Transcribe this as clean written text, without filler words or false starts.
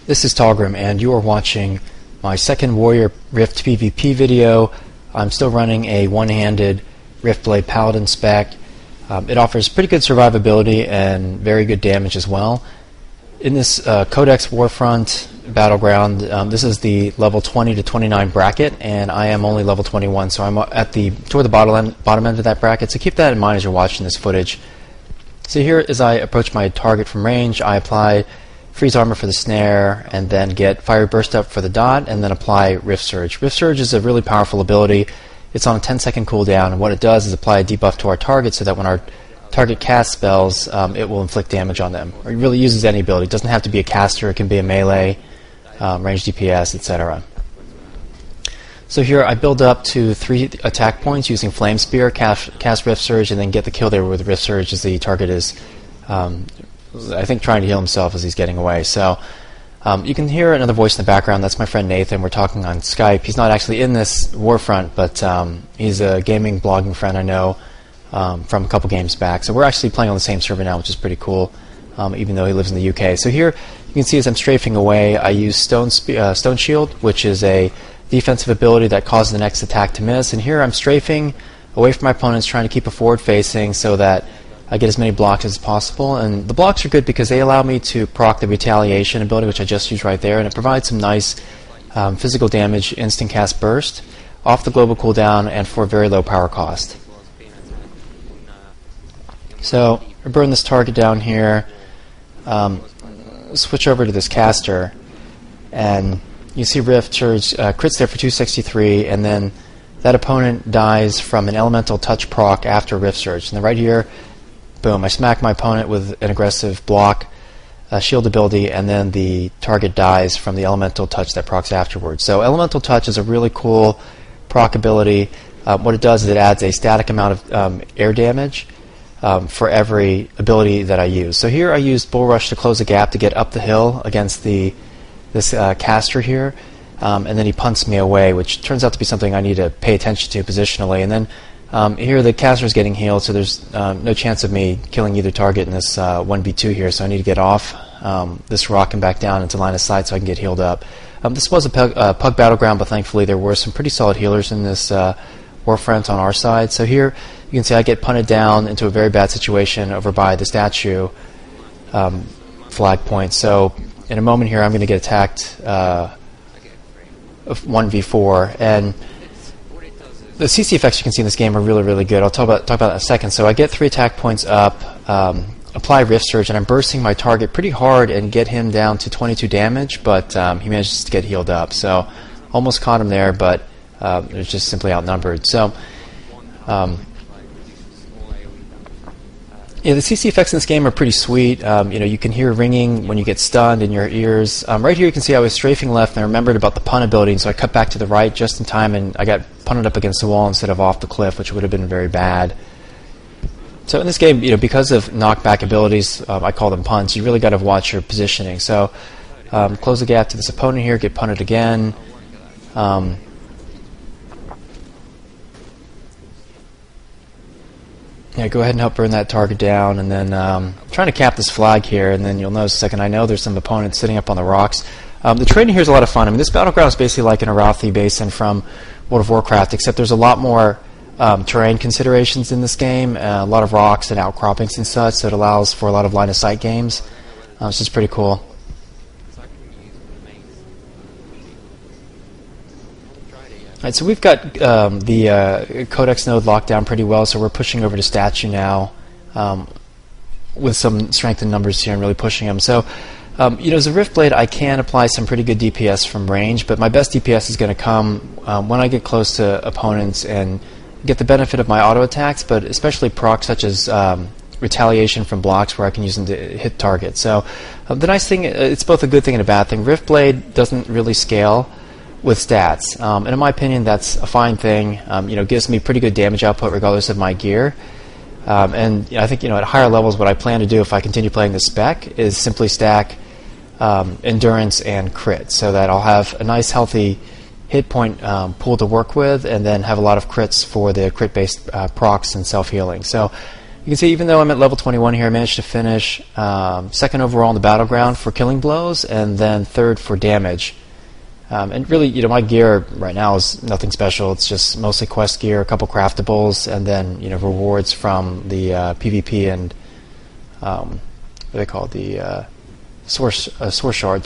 This is Talgrim, and you are watching my second Warrior Rift PvP video. I'm still running a one-handed Riftblade Paladin spec. It offers pretty good survivability and very good damage as well. In this Codex Warfront battleground, this is the level 20 to 29 bracket, and I am only level 21, so I'm at toward the bottom end of that bracket. So keep that in mind as you're watching this footage. So here, as I approach my target from range, I apply freeze armor for the snare, and then get fiery burst up for the dot, and then apply Rift Surge. Rift Surge is a really powerful ability. It's on a 10-second cooldown, and what it does is apply a debuff to our target so that when our target casts spells, it will inflict damage on them. It really uses any ability. It doesn't have to be a caster. It can be a melee, range DPS, etc. So here I build up to 3 attack points using Flame Spear, cast Rift Surge, and then get the kill there with Rift Surge as the target is, I think, trying to heal himself as he's getting away. So you can hear another voice in the background. That's my friend Nathan. We're talking on Skype. He's not actually in this Warfront, but he's a gaming blogging friend I know from a couple games back. So we're actually playing on the same server now, which is pretty cool, even though he lives in the UK. So here you can see as I'm strafing away, I use Stone Shield, which is a defensive ability that causes the next attack to miss. And here I'm strafing away from my opponents, trying to keep a forward facing so that I get as many blocks as possible. And the blocks are good because they allow me to proc the retaliation ability, which I just used right there, and it provides some nice physical damage, instant cast burst, off the global cooldown, and for a very low power cost. So I burn this target down here, switch over to this caster, and you see Rift Surge crits there for 263, and then that opponent dies from an elemental touch proc after Rift Surge. And then right here, boom, I smack my opponent with an aggressive block shield ability, and then the target dies from the elemental touch that procs afterwards. So elemental touch is a really cool proc ability. What it does is it adds a static amount of air damage for every ability that I use. So here I used Bull Rush to close a gap to get up the hill against this caster here, and then he punts me away, which turns out to be something I need to pay attention to positionally. And then here the caster is getting healed, so there's no chance of me killing either target in this 1v2 here, so I need to get off this rock and back down into line of sight so I can get healed up. This was a pug battleground, but thankfully there were some pretty solid healers in this Warfront on our side. So here you can see I get punted down into a very bad situation over by the statue flag point. So in a moment here I'm going to get attacked 1v4, and the CC effects you can see in this game are really, really good. I'll talk about that in a second. So I get 3 attack points up, apply Rift Surge, and I'm bursting my target pretty hard and get him down to 22 damage, but he manages to get healed up. So almost caught him there, but it was just simply outnumbered. So yeah, the CC effects in this game are pretty sweet. You can hear ringing when you get stunned in your ears. Right here you can see I was strafing left, and I remembered about the pun ability, and so I cut back to the right just in time, and I got punted up against the wall instead of off the cliff, which would have been very bad. So in this game, because of knockback abilities, I call them punts, you really got to watch your positioning. So close the gap to this opponent here, get punted again. Yeah, go ahead and help burn that target down, and then trying to cap this flag here, and then you'll notice a second I know there's some opponents sitting up on the rocks. The training here is a lot of fun. I mean, this battleground is basically like an Arathi Basin from World of Warcraft, except there's a lot more terrain considerations in this game, a lot of rocks and outcroppings and such, so it allows for a lot of line of sight games. Which is pretty cool. Alright, so we've got the Codex node locked down pretty well, so we're pushing over to statue now with some strength in numbers here and really pushing them. So, as a Riftblade, I can apply some pretty good DPS from range, but my best DPS is going to come when I get close to opponents and get the benefit of my auto attacks, but especially procs such as retaliation from blocks where I can use them to hit targets. So the nice thing, it's both a good thing and a bad thing. Riftblade doesn't really scale with stats, and in my opinion that's a fine thing. Gives me pretty good damage output regardless of my gear, and I think at higher levels what I plan to do if I continue playing the spec is simply stack endurance and crit, so that I'll have a nice healthy hit point pool to work with, and then have a lot of crits for the crit based procs and self-healing. So you You can see even though I'm at level 21 here, I managed to finish second overall on the battleground for killing blows, and then third for damage. And really, my gear right now is nothing special. It's just mostly quest gear, a couple craftables, and then rewards from the PvP and what do they call it, the source shard